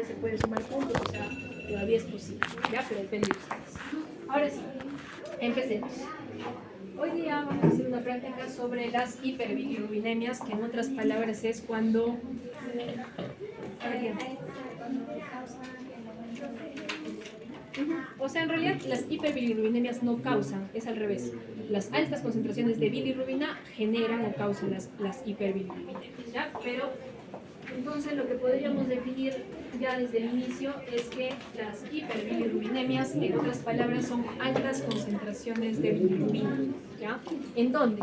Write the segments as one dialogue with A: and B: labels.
A: todavía se pueden sumar puntos, o sea, todavía es posible, ¿ya? Pero depende de ustedes. Ahora sí, empecemos. Hoy día vamos a hacer una práctica sobre las hiperbilirubinemias, que en otras palabras es cuando... O sea, en realidad las hiperbilirubinemias no causan, es al revés. Las altas concentraciones de bilirrubina generan o causan las hiperbilirubinemias, ¿ya? Pero entonces lo que podríamos definir ya desde el inicio es que las hiperbilirubinemias, en otras palabras, son altas concentraciones de bilirrubina, ¿ya? ¿En dónde?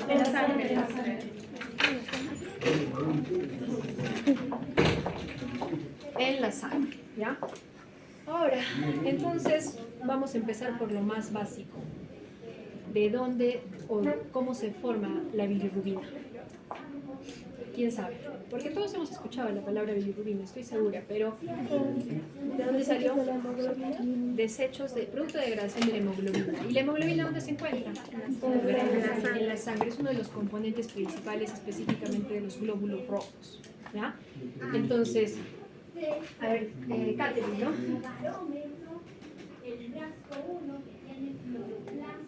A: En la sangre. En la sangre, ¿ya? Ahora, entonces vamos a empezar por lo más básico. ¿De dónde o cómo se forma la bilirrubina? ¿Quién sabe? Porque todos hemos escuchado la palabra bilirrubina, estoy segura, pero ¿de dónde salió? Desechos de producto de degradación de la hemoglobina. ¿Y la hemoglobina dónde se encuentra? En la sangre. Es uno de los componentes principales específicamente de los glóbulos rojos, ¿ya? Entonces, a ver, Catherine, ¿no? El brazo 1 que tiene cloroplastos,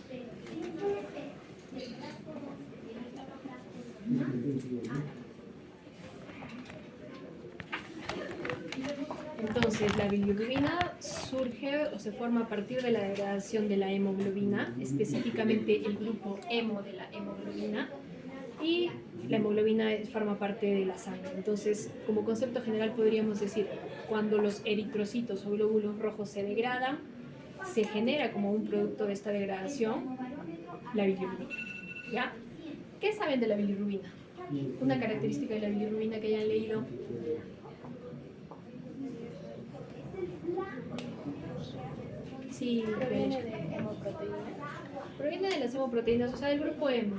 A: pero y el brazo 2 que tiene cloroplastos. Entonces, la bilirrubina surge o se forma a partir de la degradación de la hemoglobina, específicamente el grupo hemo de la hemoglobina, y la hemoglobina forma parte de la sangre. Entonces, como concepto general podríamos decir, cuando los eritrocitos o glóbulos rojos se degradan, se genera como un producto de esta degradación la bilirrubina, ¿ya? ¿Qué saben de la bilirrubina? Una característica de la bilirrubina que hayan leído. Sí, proviene de hemoproteínas. Proviene de las hemoproteínas, o sea, del grupo hemo.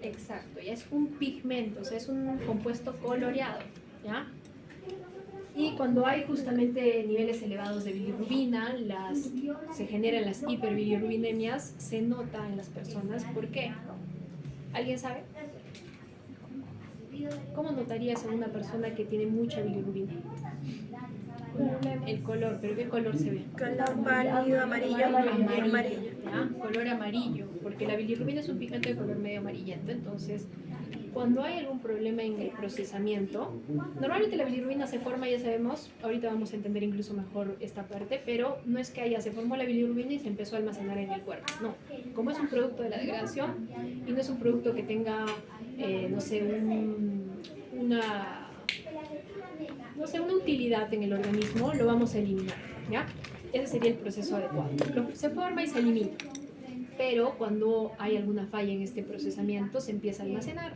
A: Exacto, ya es un pigmento, o sea, es un compuesto coloreado, ¿ya? Y cuando hay justamente niveles elevados de bilirrubina, se generan las hiperbilirubinemias, se nota en las personas. ¿Por qué? ¿Alguien sabe? ¿Cómo notarías en una persona que tiene mucha bilirrubina? El color, ¿pero qué color se ve?
B: Color pálido, amarillo.
A: Amarillo, ¿ya? Color amarillo, porque la bilirrubina es un pigmento de color medio amarillento, entonces cuando hay algún problema en el procesamiento, normalmente la bilirrubina se forma, ya sabemos, ahorita vamos a entender incluso mejor esta parte, pero no es que se formó la bilirrubina y se empezó a almacenar en el cuerpo, no. Como es un producto de la degradación y no es un producto que tenga, no sé, una utilidad en el organismo, lo vamos a eliminar, ¿ya? Ese sería el proceso adecuado. Se forma y se elimina, pero cuando hay alguna falla en este procesamiento se empieza a almacenar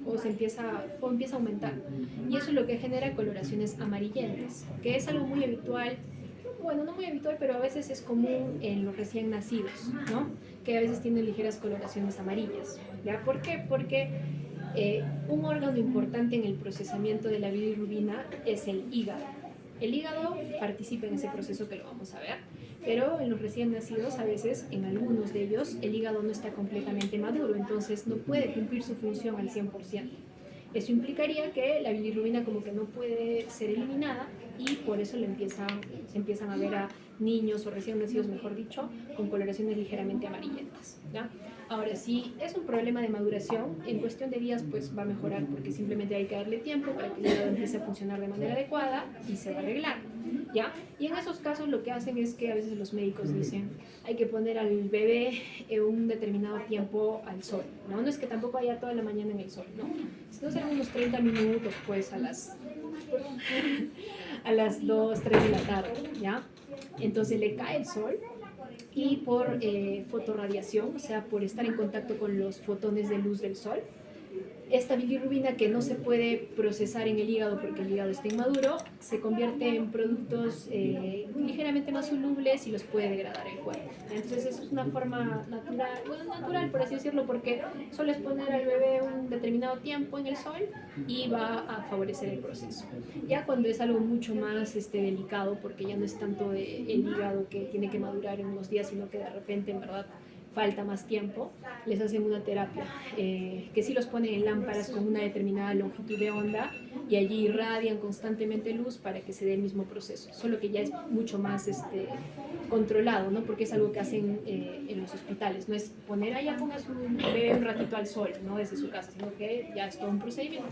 A: o empieza a aumentar, y eso es lo que genera coloraciones amarillentas, que es algo muy habitual. Bueno, no muy habitual, pero a veces es común en los recién nacidos, ¿no? Que a veces tienen ligeras coloraciones amarillas, ¿ya? ¿Por qué? Porque un órgano importante en el procesamiento de la bilirrubina es el hígado. El hígado participa en ese proceso que lo vamos a ver, pero en los recién nacidos a veces, en algunos de ellos, el hígado no está completamente maduro, entonces no puede cumplir su función al 100%. Eso implicaría que la bilirrubina como que no puede ser eliminada y por eso se empiezan a ver a niños o recién nacidos, mejor dicho, con coloraciones ligeramente amarillentas, ¿ya? Ahora, si es un problema de maduración, en cuestión de días pues va a mejorar porque simplemente hay que darle tiempo para que el hígado empiece a funcionar de manera adecuada y se va a arreglar, ¿ya? Y en esos casos lo que hacen es que a veces los médicos dicen hay que poner al bebé un determinado tiempo al sol, ¿no? No es que tampoco haya toda la mañana en el sol, ¿no? Sino serán unos 30 minutos pues a las 2, 3 de la tarde, ¿ya? Entonces le cae el sol y por fotorradiación, o sea, por estar en contacto con los fotones de luz del sol, esta bilirrubina que no se puede procesar en el hígado porque el hígado está inmaduro, se convierte en productos ligeramente más solubles y los puede degradar el cuerpo. Entonces es una forma natural, bueno, natural por así decirlo, porque solo es poner al bebé un determinado tiempo en el sol y va a favorecer el proceso. Ya cuando es algo mucho más delicado, porque ya no es tanto el hígado que tiene que madurar en unos días, sino que de repente en verdad falta más tiempo, les hacen una terapia que sí los ponen en lámparas con una determinada longitud de onda y allí irradian constantemente luz para que se dé el mismo proceso, solo que ya es mucho más controlado, ¿no? Porque es algo que hacen en los hospitales, no es poner allá, ponga su bebé un ratito al sol, ¿no? Desde su casa, sino que ya es todo un procedimiento.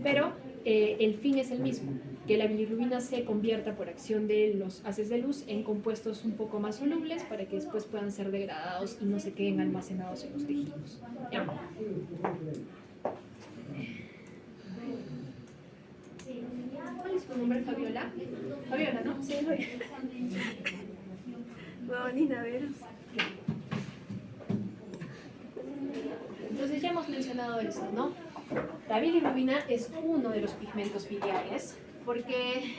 A: Pero el fin es el mismo, que la bilirrubina se convierta por acción de los haces de luz en compuestos un poco más solubles para que después puedan ser degradados y no se queden almacenados en los tejidos. ¿Ya? ¿Cuál es tu nombre, Fabiola? Fabiola, ¿no? Sí, Fabiola.
B: Paulina Veros.
A: Entonces ya hemos mencionado esto, ¿no? La bilirrubina es uno de los pigmentos biliares porque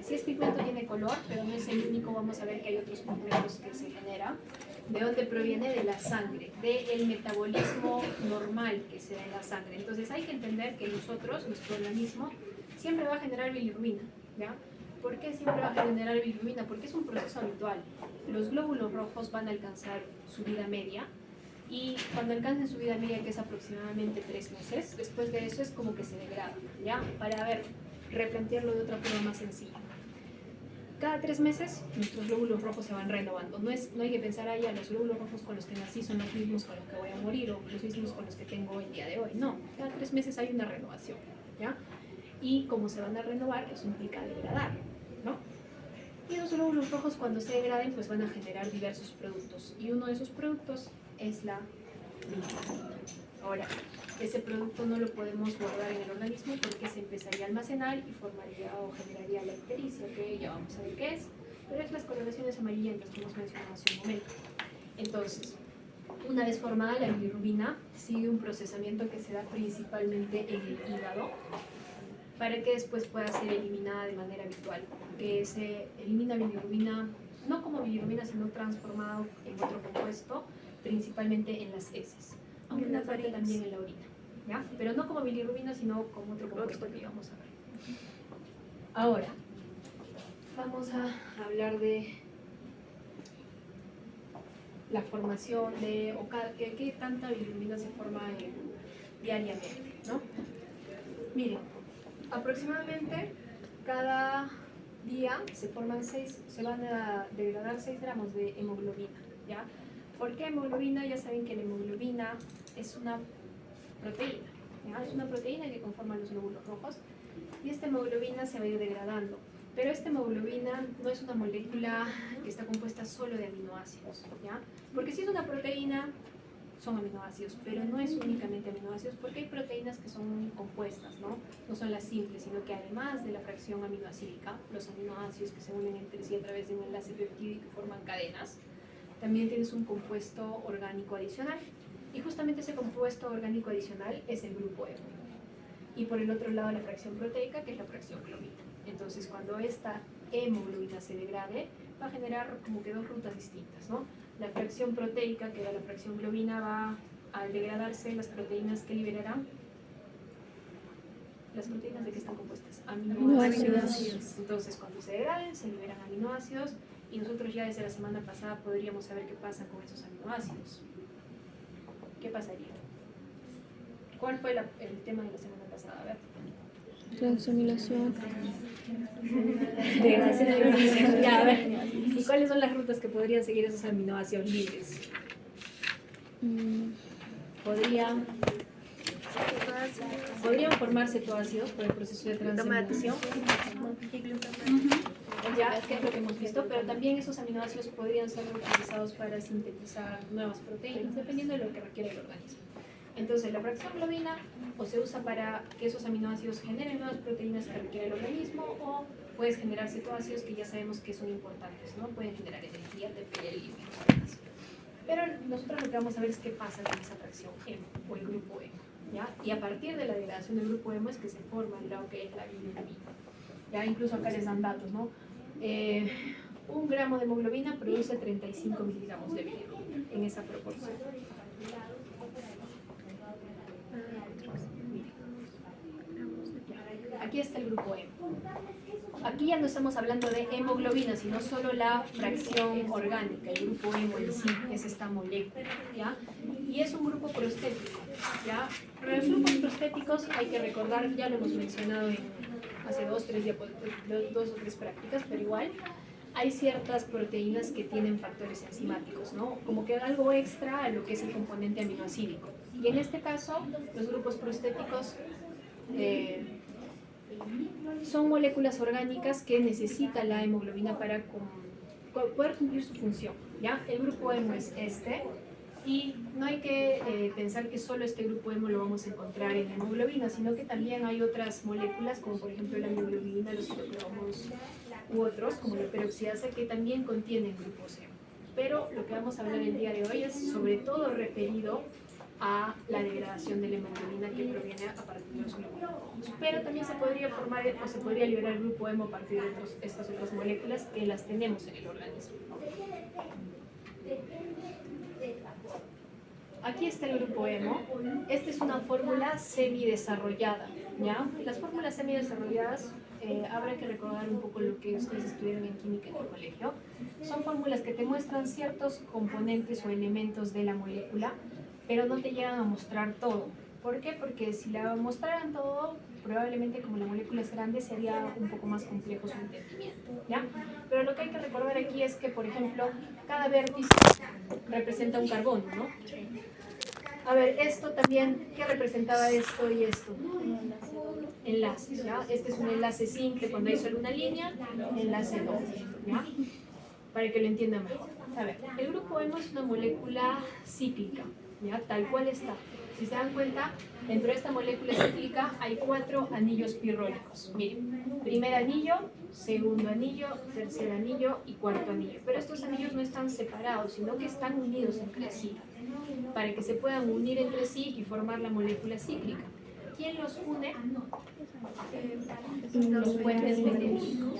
A: si es pigmento tiene color, pero no es el único. Vamos a ver que hay otros pigmentos que se generan. ¿De dónde proviene? De la sangre, del metabolismo normal que se da en la sangre. Entonces hay que entender que nosotros, nuestro organismo, siempre va a generar bilirrubina, ¿ya? ¿Por qué siempre va a generar bilirrubina? Porque es un proceso habitual. Los glóbulos rojos van a alcanzar su vida media y cuando alcancen su vida media, que es aproximadamente 3 meses, después de eso es como que se degrada, ¿ya? Para replantearlo de otra forma más sencilla. Cada 3 meses nuestros glóbulos rojos se van renovando. No hay que pensar, ya los glóbulos rojos con los que nací son los mismos con los que voy a morir o los mismos con los que tengo el día de hoy. No, cada 3 meses hay una renovación, ¿ya? Y como se van a renovar, eso implica degradar, ¿no? Y los glóbulos rojos cuando se degraden pues van a generar diversos productos y uno de esos productos es la bilirrubina. Ahora, ese producto no lo podemos guardar en el organismo porque se empezaría a almacenar y formaría o generaría la ictericia, que ya vamos a ver qué es, pero es las coloraciones amarillentas que hemos mencionado hace un momento. Entonces, una vez formada la bilirrubina, sigue un procesamiento que se da principalmente en el hígado para que después pueda ser eliminada de manera habitual, que se elimina bilirrubina no como bilirrubina sino transformado en otro compuesto, principalmente en las heces, aunque una parte también en la orina, ¿ya? Pero no como bilirrubina sino como otro compuesto que vamos a ver. Ahora vamos a hablar de la formación de qué tanta bilirrubina se forma diariamente, ¿no? Miren, aproximadamente cada día se van a degradar 6 gramos de hemoglobina, ¿ya? ¿Por qué hemoglobina? Ya saben que la hemoglobina es una proteína, ¿ya? Es una proteína que conforma los glóbulos rojos y esta hemoglobina se va a ir degradando. Pero esta hemoglobina no es una molécula que está compuesta solo de aminoácidos, ¿ya? Porque si es una proteína, son aminoácidos, pero no es únicamente aminoácidos porque hay proteínas que son compuestas, ¿no? No son las simples, sino que además de la fracción aminoácidica, los aminoácidos que se unen entre sí a través de un enlace peptídico y forman cadenas, también tienes un compuesto orgánico adicional. Y justamente ese compuesto orgánico adicional es el grupo hemo. Y por el otro lado la fracción proteica, que es la fracción globina. Entonces cuando esta hemoglobina se degrade, va a generar como que 2 rutas distintas, ¿no? La fracción proteica, que era la fracción globina, va al degradarse, las proteínas que liberarán. ¿Las proteínas de qué están compuestas? Aminoácidos. Entonces cuando se degraden, se liberan aminoácidos y nosotros ya desde la semana pasada podríamos saber qué pasa con esos aminoácidos. ¿Qué pasaría? ¿Cuál fue el tema de la semana pasada? A ver.
C: Transamilación.
A: Ya, a ver. ¿Y cuáles son las rutas que podrían seguir esos aminoácidos libres? Podrían formar cetoácidos por el proceso de transamilación. Ya, que es lo que hemos visto, pero también esos aminoácidos podrían ser utilizados para sintetizar nuevas proteínas, dependiendo de lo que requiere el organismo. Entonces, la fracción globina o se usa para que esos aminoácidos generen nuevas proteínas que requiere el organismo, o puedes generar cetoácidos que ya sabemos que son importantes, ¿no? Pueden generar energía, TPL y demás. Pero nosotros lo que vamos a ver es qué pasa con esa fracción hemo o el grupo hemo, ¿ya? Y a partir de la degradación del grupo hemo es que se forma lo que es la bilirrubina. Ya incluso acá les dan datos, ¿no? 1 gramo de hemoglobina produce 35 miligramos de bilirrubina en esa proporción. aquí está el grupo hemo. Aquí ya no estamos hablando de hemoglobina, sino solo la fracción orgánica, el grupo hemo en sí, es esta molécula, ¿ya? Y es un grupo prostético, ¿ya? Pero los grupos prostéticos hay que recordar, ya lo hemos mencionado hace 2 o 3 prácticas, pero igual hay ciertas proteínas que tienen factores enzimáticos, ¿no? Como que algo extra a lo que es el componente aminoácidico. Y en este caso, los grupos prostéticos son moléculas orgánicas que necesita la hemoglobina para poder cumplir su función, ¿ya? El grupo hemo es este, y no hay que pensar que solo este grupo hemo lo vamos a encontrar en la hemoglobina, sino que también hay otras moléculas, como por ejemplo la mioglobina, los citocromos u otros, como la peroxidasa, que también contienen grupos hemo. Pero lo que vamos a hablar el día de hoy es sobre todo referido a la degradación de la hemoglobina que proviene a partir de los glóbulos rojos. Pero también se podría formar o se podría liberar el grupo hemo a partir de estas otras moléculas que las tenemos en el organismo. Aquí está el grupo hemo. Esta es una fórmula semidesarrollada, ¿ya? Las fórmulas semidesarrolladas, habrá que recordar un poco lo que ustedes estudiaron en química en el colegio. Son fórmulas que te muestran ciertos componentes o elementos de la molécula, pero no te llegan a mostrar todo. ¿Por qué? Porque si la mostraran todo, probablemente como la molécula es grande, sería un poco más complejo su entendimiento, ¿ya? Pero lo que hay que recordar aquí es que, por ejemplo, cada vértice representa un carbono, ¿no? A ver, esto también, ¿qué representaba esto y esto? Enlaces, ¿ya? Este es un enlace simple cuando hay solo una línea, enlace doble, ¿ya? Para que lo entiendan mejor. A ver, el grupo hemo es una molécula cíclica, ¿ya? Tal cual está. Si se dan cuenta, dentro de esta molécula cíclica hay 4 anillos pirrólicos. Miren, primer anillo, segundo anillo, tercer anillo y cuarto anillo. Pero estos anillos no están separados, sino que están unidos entre sí, para que se puedan unir entre sí y formar la molécula cíclica. ¿Quién los une? Los puentes metenilo.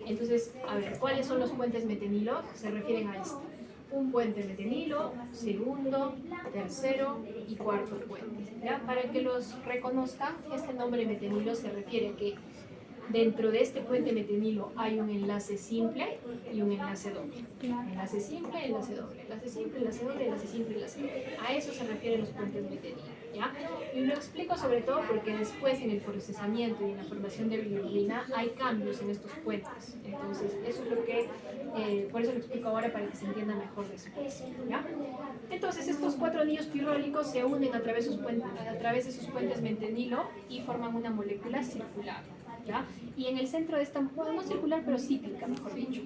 A: Entonces, a ver, ¿cuáles son los puentes metenilo? Se refieren a esto. Un puente metenilo, segundo, tercero y cuarto puente, ¿ya? Para que los reconozcan, este nombre metenilo se refiere a que dentro de este puente metenilo hay un enlace simple y un enlace doble. Enlace simple, enlace doble. Enlace simple, enlace doble, enlace simple, enlace doble. A eso se refieren los puentes metenilo, ¿ya? Y lo explico sobre todo porque después en el procesamiento y en la formación de bilirrubina hay cambios en estos puentes. Entonces, eso es lo que, por eso lo explico ahora para que se entienda mejor después, ¿ya? Entonces, estos 4 anillos pirrólicos se unen a través de sus puentes metenilo y forman una molécula circular, ¿ya? Y en el centro de esta, bueno, no circular, pero cíclica, mejor dicho.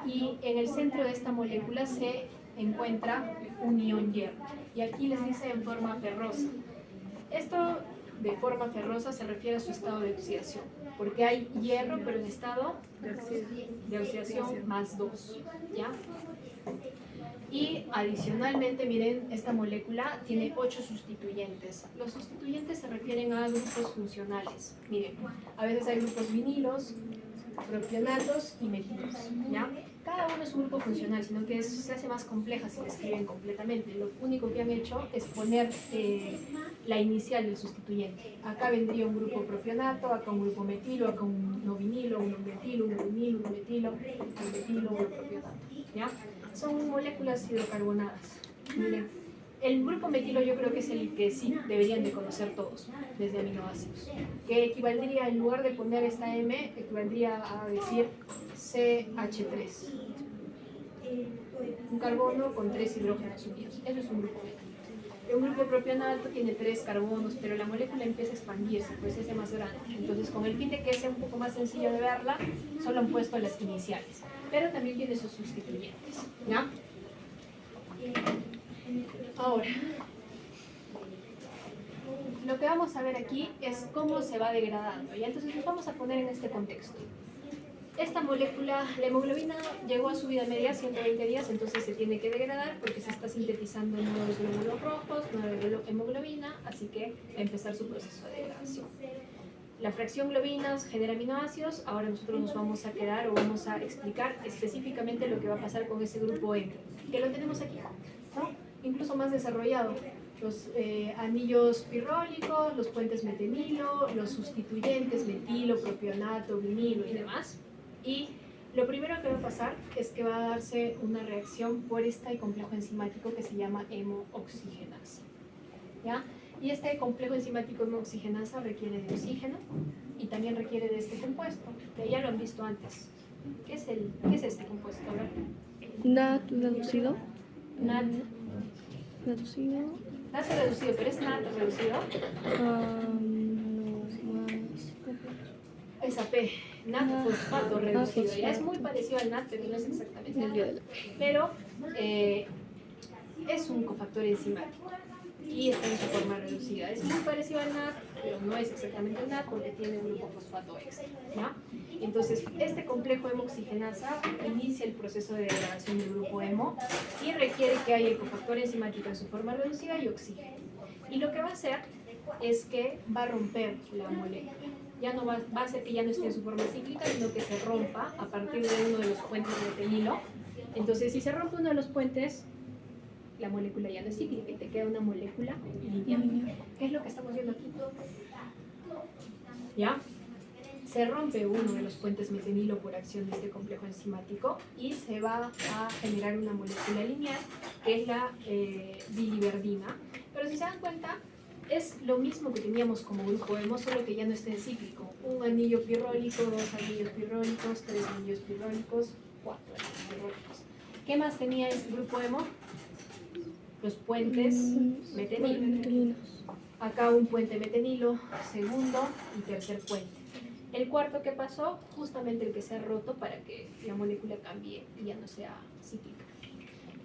A: Y en el centro de esta molécula se encuentra un ion hierro. Y aquí les dice en forma ferrosa. Esto de forma ferrosa se refiere a su estado de oxidación, porque hay hierro, pero en estado de oxidación más 2, ¿ya? Y adicionalmente, miren, esta molécula tiene 8 sustituyentes. Los sustituyentes se refieren a grupos funcionales. Miren, a veces hay grupos vinilos, propionatos y metilos, ¿ya? Cada uno es un grupo funcional, sino que se hace más compleja si la escriben completamente. Lo único que han hecho es poner la inicial del sustituyente. Acá vendría un grupo propionato, acá un grupo metilo, acá un no vinilo, un metilo, un vinilo, un metilo, un metilo, un propionato, ¿ya? Son moléculas hidrocarbonadas. Miren, el grupo metilo yo creo que es el que sí deberían de conocer todos, desde aminoácidos, que equivaldría, en lugar de poner esta M, equivaldría a decir CH3. Un carbono con 3 hidrógenos unidos. Eso es un grupo metilo. Un grupo propionato tiene 3 carbonos, pero la molécula empieza a expandirse, pues se hace más grande. Entonces, con el fin de que sea un poco más sencillo de verla, solo han puesto las iniciales. Pero también tiene sus sustituyentes, ¿ya? Ahora, lo que vamos a ver aquí es cómo se va degradando, ¿ya? Entonces nos vamos a poner en este contexto. Esta molécula, la hemoglobina, llegó a su vida media 120 días, entonces se tiene que degradar porque se está sintetizando nuevos glóbulos rojos, nueva hemoglobina, así que va a empezar su proceso de degradación. La fracción globinas genera aminoácidos. Ahora nosotros nos vamos a quedar o vamos a explicar específicamente lo que va a pasar con ese grupo M, que lo tenemos aquí, ¿no? Incluso más desarrollado. los anillos pirrólicos, los puentes metenilo, los sustituyentes metilo, propionato, vinilo y demás. Y lo primero que va a pasar es que va a darse una reacción por este complejo enzimático que se llama hemooxigenasa. ¿Ya? Y este complejo enzimático hemooxigenasa requiere de oxígeno y también requiere de este compuesto, que ya lo han visto antes. ¿Qué es este compuesto? A ver.
C: NAT reducido.
A: NAT.
C: Reducido.
A: NAT reducido, pero es NAT reducido.
C: No, más.
A: Es AP, NAT fosfato reducido.
C: fosfato.
A: Ya es muy parecido al NAT, pero no es exactamente
C: El
A: el
C: día
A: NAT.
C: de la-
A: Pero es un cofactor enzimático y está en su forma reducida. Es muy parecido al NAT, pero no es exactamente el NAT porque tiene un grupo fosfato extra. ¿Ya? Entonces, este complejo hemooxigenasa inicia el proceso de degradación del grupo hemo y requiere que haya el cofactor enzimático en su forma reducida y oxígeno. Y lo que va a hacer es que va a romper la molécula. Ya no va a hacer que ya no esté en su forma cíclica, sino que se rompa a partir de uno de los puentes de metenilo. Entonces, si se rompe uno de los puentes, la molécula ya no es cíclica y te queda una molécula lineal. ¿Qué es lo que estamos viendo aquí? ¿Ya? Se rompe uno de los puentes metenilo por acción de este complejo enzimático y se va a generar una molécula lineal que es la biliverdina. Pero si se dan cuenta, es lo mismo que teníamos como grupo hemo, solo que ya no está en cíclico. Un anillo pirrólico, dos anillos pirrólicos, tres anillos pirrólicos, cuatro anillos pirrólicos. ¿Qué más tenía ese grupo hemo? Los puentes metenilo.
C: Metilinos.
A: Acá un puente metenilo, segundo y tercer puente. El cuarto que pasó, justamente el que se ha roto para que la molécula cambie y ya no sea cíclica.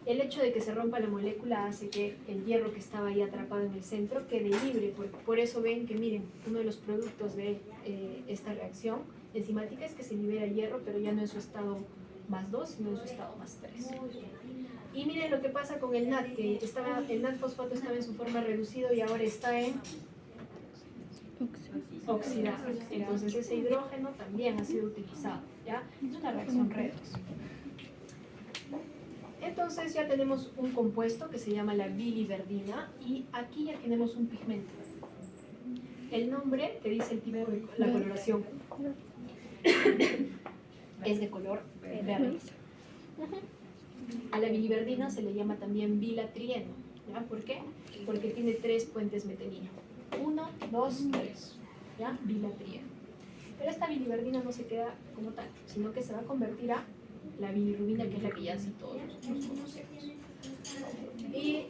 A: El hecho de que se rompa la molécula hace que el hierro que estaba ahí atrapado en el centro quede libre. Por eso ven que, miren, uno de los productos de esta reacción enzimática es que se libera hierro, pero ya no en su estado más 2, sino en su estado más 3. Y miren lo que pasa con el NAT, que el NAT fosfato estaba en su forma reducido y ahora está en oxidado. Entonces ese hidrógeno también ha sido utilizado, ¿ya? Es una reacción redox. Entonces ya tenemos un compuesto que se llama la biliverdina y aquí ya tenemos un pigmento. El nombre te dice el tipo de la coloración. Es de color verde. A la biliverdina se le llama también bilatrieno. ¿Ya? ¿Por qué? Porque tiene 3 puentes metenilo. 1, 2, 3. ¿Ya? Bilatrieno. Pero esta biliverdina no se queda como tal, sino que se va a convertir a la bilirrubina, que es la que ya sí todos nosotros conocemos. Y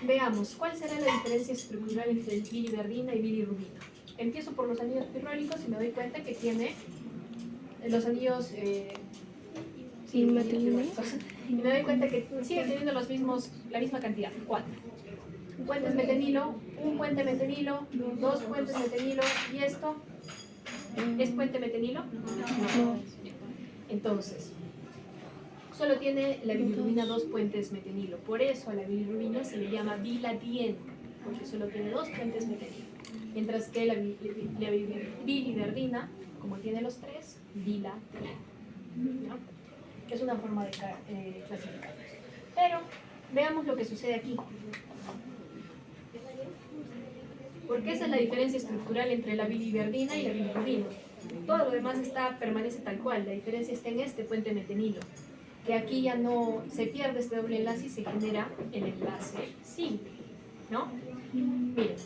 A: veamos, ¿cuál será la diferencia estructural entre biliverdina y bilirrubina? Empiezo por los anillos pirrólicos y me doy cuenta que tiene los anillos
C: Metilinos.
A: y me doy cuenta que sigue teniendo la misma cantidad, 4. Puentes metenilo, un puente metenilo, 2 puentes metenilo, y esto ¿es puente metenilo? No. Entonces, solo tiene la bilirrubina 2 puentes metenilo. Por eso a la bilirrubina se le llama bilatrieno, porque solo tiene 2 puentes metenilo. Mientras que la biliverdina, como tiene los 3, bilatrieno. ¿No? Es una forma de clasificar. Pero veamos lo que sucede aquí. Porque esa es la diferencia estructural entre la biliverdina y la bilirrubina. Todo lo demás permanece tal cual. La diferencia está en este puente metenilo, que aquí ya no se pierde este doble enlace y se genera el enlace simple, ¿no? Miren,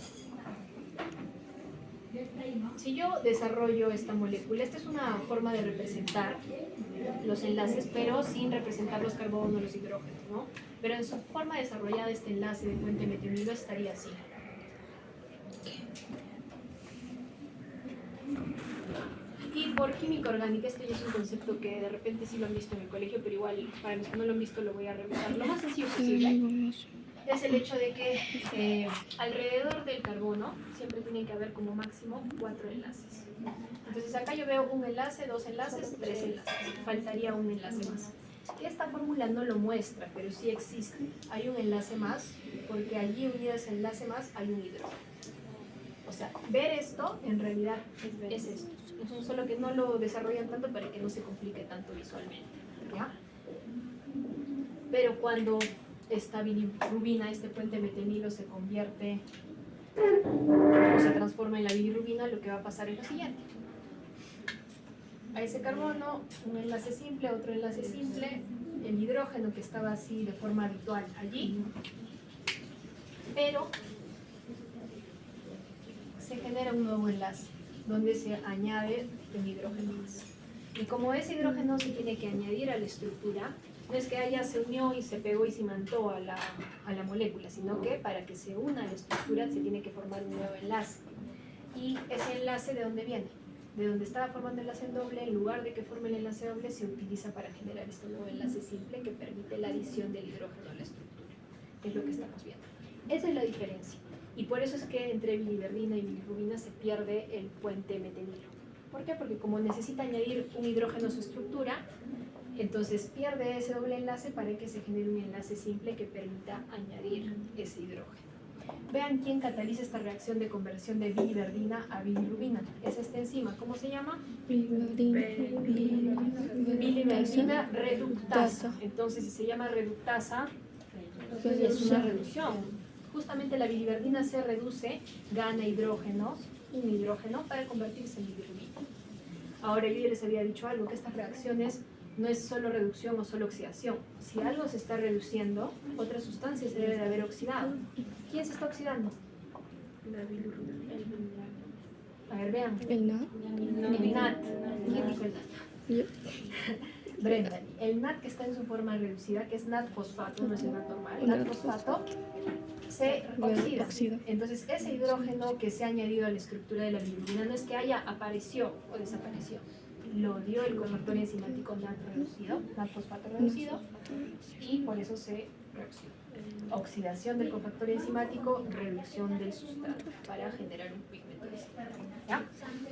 A: si yo desarrollo esta molécula, esta es una forma de representar los enlaces, pero sin representar los carbonos, los hidrógenos, ¿no? Pero en su forma desarrollada este enlace de puente metenilo estaría así. Y por química orgánica, este ya es un concepto que de repente sí lo han visto en el colegio, pero igual para los que no lo han visto lo voy a revisar lo más sencillo posible. Es el hecho de que alrededor del carbono siempre tienen que haber como máximo 4 enlaces. Entonces acá yo veo un enlace, 2 enlaces, 3 enlaces. Faltaría un enlace más. Esta fórmula no lo muestra, pero sí existe. Hay un enlace más, porque allí unido a ese enlace más hay un hidrógeno. O sea, ver esto en realidad es esto. Solo que no lo desarrollan tanto para que no se complique tanto visualmente, ¿ya? Pero cuando esta bilirrubina, este puente metenilo se convierte o se transforma en la bilirrubina, lo que va a pasar es lo siguiente. A ese carbono, un enlace simple, otro enlace simple, el hidrógeno que estaba así de forma habitual allí, pero se genera un nuevo enlace donde se añade un hidrógeno más. Y como ese hidrógeno se tiene que añadir a la estructura, no es que ella se unió y se pegó y cimantó a la molécula, sino que para que se una a la estructura se tiene que formar un nuevo enlace. Y ese enlace, ¿de dónde viene? De donde estaba formando el enlace doble, en lugar de que forme el enlace doble, se utiliza para generar este nuevo enlace simple que permite la adición del hidrógeno a la estructura. Es lo que estamos viendo. Esa es la diferencia. Y por eso es que entre biliverdina y bilirrubina se pierde el puente metenilo. ¿Por qué? Porque como necesita añadir un hidrógeno a su estructura, entonces pierde ese doble enlace para que se genere un enlace simple que permita añadir ese hidrógeno. Vean quién cataliza esta reacción de conversión de biliverdina a bilirrubina. Es esta enzima. ¿Cómo se llama? Biliverdina reductasa. Entonces, si se llama reductasa, es una reducción. Justamente la biliverdina se reduce, gana hidrógenos, un hidrógeno, para convertirse en bilirrubina. Ahora, yo ya les había dicho algo, que estas reacciones no es solo reducción o solo oxidación. Si algo se está reduciendo, otra sustancia se debe de haber oxidado. ¿Quién se está oxidando?
B: La bilirrubina.
A: A ver, vean.
C: El NAT.
A: El NAT. ¿Quién dijo el NAT?
C: Yo.
A: Brenda. El NAT que está en su forma reducida, que es NAT fosfato, no es el NAT normal. NAT fosfato se oxida. Entonces, ese hidrógeno que se ha añadido a la estructura de la bilirrubina no es que apareció o desapareció. Lo dio el cofactor enzimático NAT reducido, NAT fosfato reducido, y por eso se reoxidó. Oxidación del cofactor enzimático, reducción del sustrato para generar un pigmento distinto. ¿Ya?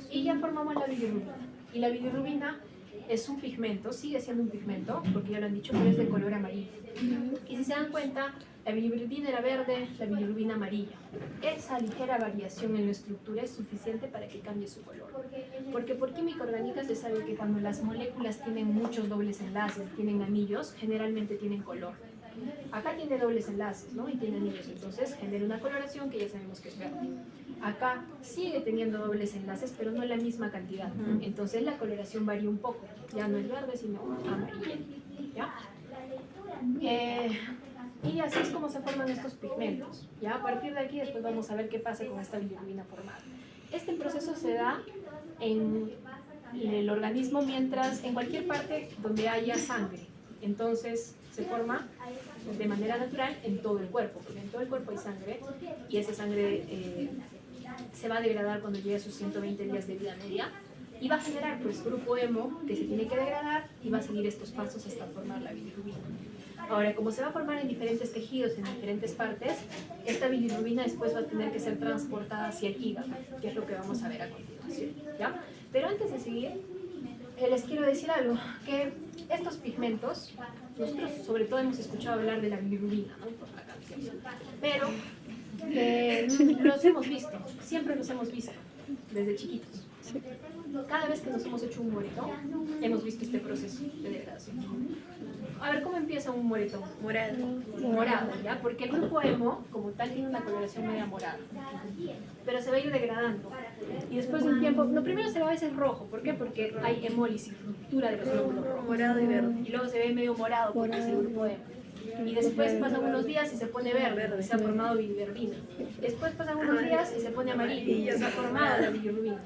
A: Y ya formamos la bilirrubina. Y la bilirrubina es un pigmento, sigue siendo un pigmento, porque ya lo han dicho, pero es de color amarillo. Y si se dan cuenta, la bilirrubina era verde, la bilirrubina amarilla. Esa ligera variación en la estructura es suficiente para que cambie su color. Porque por química orgánica se sabe que cuando las moléculas tienen muchos dobles enlaces, tienen anillos, generalmente tienen color. Acá tiene dobles enlaces, ¿no? Y tiene anillos, entonces genera una coloración que ya sabemos que es verde. Acá sigue teniendo dobles enlaces, pero no la misma cantidad. Entonces la coloración varía un poco. Ya no es verde, sino amarilla. ¿Ya? Y así es como se forman estos pigmentos. ¿Ya? A partir de aquí después vamos a ver qué pasa con esta bilirrubina formada. Este proceso se da en el organismo en cualquier parte donde haya sangre. Entonces se forma de manera natural en todo el cuerpo, porque en todo el cuerpo hay sangre y esa sangre se va a degradar cuando llegue a sus 120 días de vida media y va a generar pues grupo hemo que se tiene que degradar y va a seguir estos pasos hasta formar la bilirrubina. Ahora, como se va a formar en diferentes tejidos, en diferentes partes, esta bilirrubina después va a tener que ser transportada hacia el hígado, que es lo que vamos a ver a continuación, ¿ya? Pero antes de seguir, les quiero decir algo, que estos pigmentos, nosotros sobre todo hemos escuchado hablar de la bilirrubina, ¿no? Por la canción, pero los hemos visto, siempre los hemos visto, desde chiquitos. Cada vez que nos hemos hecho un moretón, hemos visto este proceso de degradación. A ver, ¿cómo empieza un moretón?
B: Morado.
A: Morado, ¿ya? Porque el grupo hemo, como tal, tiene una coloración media morada. Pero se va a ir degradando. Y después de un tiempo, no, primero se va a veces rojo. ¿Por qué? Porque hay hemólisis, ruptura de los glóbulos rojos.
B: Morado y verde.
A: Y luego se ve medio morado porque es el grupo hemo. Y después pasan unos días y se pone verde, y se ha formado bilirrubina. Después pasan unos días y se pone amarillo, y se ha formado la bilirrubina.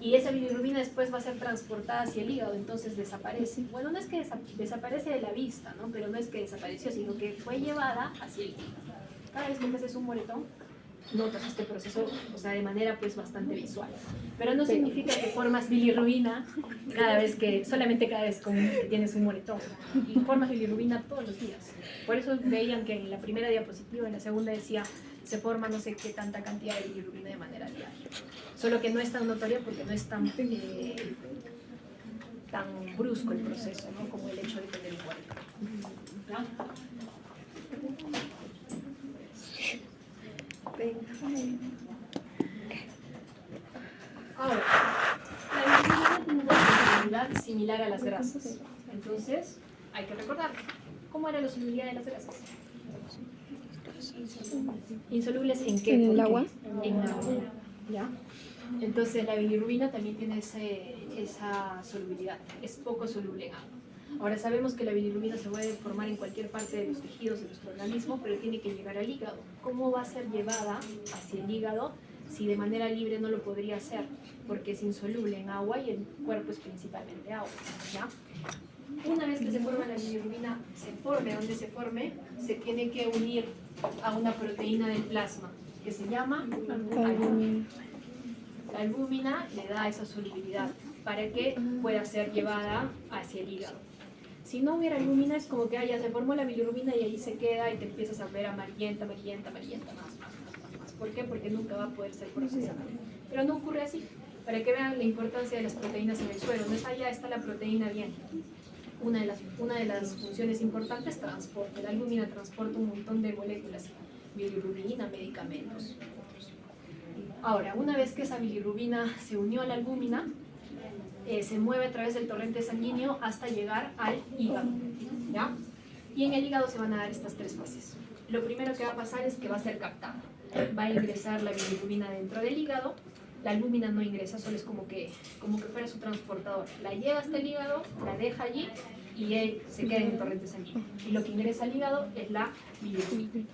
A: Y esa bilirrubina después va a ser transportada hacia el hígado, entonces desaparece. Bueno, no es que desaparece de la vista, ¿no? Pero no es que desapareció, sino que fue llevada hacia el hígado. Cada vez que te haces un moretón, notas este proceso, o sea, de manera pues bastante visual. Pero no significa que formas bilirrubina solamente cada vez que tienes un moretón. Y formas bilirrubina todos los días. Por eso veían que en la primera diapositiva, en la segunda decía, se forma no sé qué tanta cantidad de bilirrubina de manera diaria. Solo que no es tan notorio porque no es tan brusco el proceso, ¿no? Como el hecho de tener un cuerpo. ¿Ya? Ahora, la bilirrubina tiene una solubilidad similar a las grasas. Entonces, hay que recordar, ¿cómo era la solubilidad de las grasas? ¿Insolubles en qué?
C: ¿En el
A: ¿Por qué?
C: agua?
A: En agua, ¿ya? Entonces la bilirrubina también tiene esa solubilidad, es poco soluble en agua. Ahora sabemos que la bilirrubina se puede formar en cualquier parte de los tejidos de nuestro organismo, pero tiene que llegar al hígado. ¿Cómo va a ser llevada hacia el hígado si de manera libre no lo podría hacer? Porque es insoluble en agua y el cuerpo es principalmente agua, ¿ya? Una vez que se forma la bilirrubina, se forme donde se forme, se tiene que unir a una proteína del plasma que se llama albúmina. La albúmina le da esa solubilidad para que pueda ser llevada hacia el hígado. Si no hubiera albúmina es como que ya se formó la bilirrubina y ahí se queda y te empiezas a ver amarillenta, más. ¿Por qué? Porque nunca va a poder ser procesada. Pero no ocurre así. Para que vean la importancia de las proteínas en el suero. No es allá está la proteína bien. Una de las funciones importantes es transporte. La albúmina transporta un montón de moléculas. Bilirrubina, medicamentos. Ahora, una vez que esa bilirrubina se unió a la albúmina, se mueve a través del torrente sanguíneo hasta llegar al hígado, ¿ya? Y en el hígado se van a dar estas tres fases. Lo primero que va a pasar es que va a ser captada. Va a ingresar la bilirrubina dentro del hígado. La albúmina no ingresa, solo es como que fuera su transportador. La lleva hasta el hígado, la deja allí y él se queda en el torrente sanguíneo. Y lo que ingresa al hígado es la bilirrubina.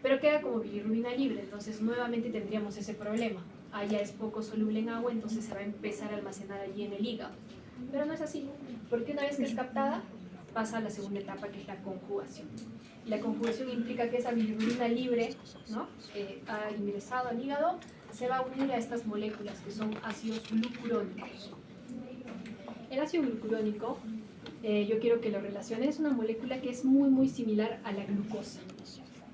A: Pero queda como bilirrubina libre, entonces nuevamente tendríamos ese problema. Allá es poco soluble en agua, entonces se va a empezar a almacenar allí en el hígado. Pero no es así, porque una vez que es captada, pasa a la segunda etapa, que es la conjugación. Y la conjugación implica que esa bilirrubina libre, ¿no?, ha ingresado al hígado, se va a unir a estas moléculas que son ácidos glucurónicos. El ácido glucurónico, yo quiero que lo relaciones, es una molécula que es muy similar a la glucosa,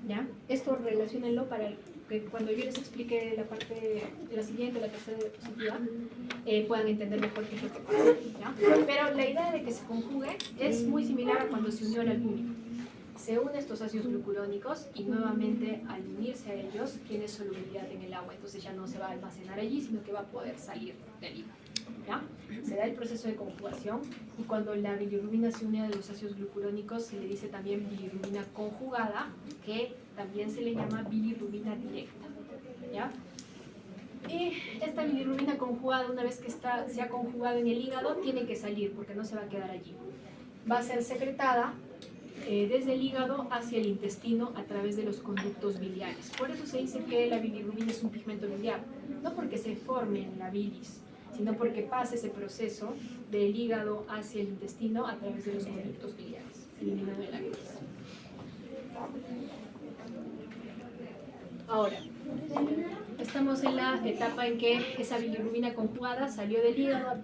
A: ¿ya? Esto relaciónenlo para que cuando yo les explique la parte de la siguiente, la tercera diapositiva, puedan entender mejor qué es lo que pasa, ¿ya? Pero la idea de que se conjugue es muy similar a cuando se unió la albúmina. Se unen estos ácidos glucurónicos y nuevamente al unirse a ellos tiene solubilidad en el agua, entonces ya no se va a almacenar allí, sino que va a poder salir del hígado, ¿ya? Se da el proceso de conjugación y cuando la bilirrubina se une a los ácidos glucurónicos se le dice también bilirrubina conjugada, que también se le llama bilirrubina directa, ¿ya? Y esta bilirrubina conjugada, una vez que se ha conjugado en el hígado, tiene que salir porque no se va a quedar allí. Va a ser secretada desde el hígado hacia el intestino a través de los conductos biliares. Por eso se dice que la bilirrubina es un pigmento biliar, no porque se forme en la bilis, sino porque pasa ese proceso del hígado hacia el intestino a través de los conductos biliares, eliminando la bilis. Ahora, estamos en la etapa en que esa bilirrubina conjugada salió del hígado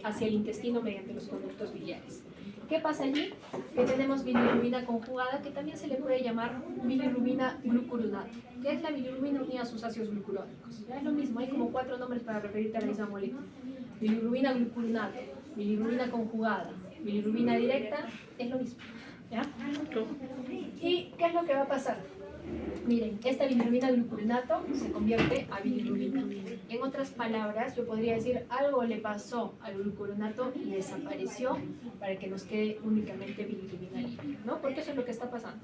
A: hacia el intestino mediante los conductos biliares. ¿Qué pasa allí? Que tenemos bilirrubina conjugada, que también se le puede llamar bilirrubina glucuronato, que es la bilirrubina unida a sus ácidos glucurónicos. Es lo mismo, hay como 4 nombres para referirte a la misma molécula. Bilirrubina glucuronato, bilirrubina conjugada, bilirrubina directa, es lo mismo, ¿ya? ¿Y qué es lo que va a pasar? Miren, esta bilirrubina glucuronato se convierte a bilirrubina. En otras palabras, yo podría decir algo le pasó al glucuronato y desapareció para que nos quede únicamente bilirrubina libre, ¿no? Porque eso es lo que está pasando.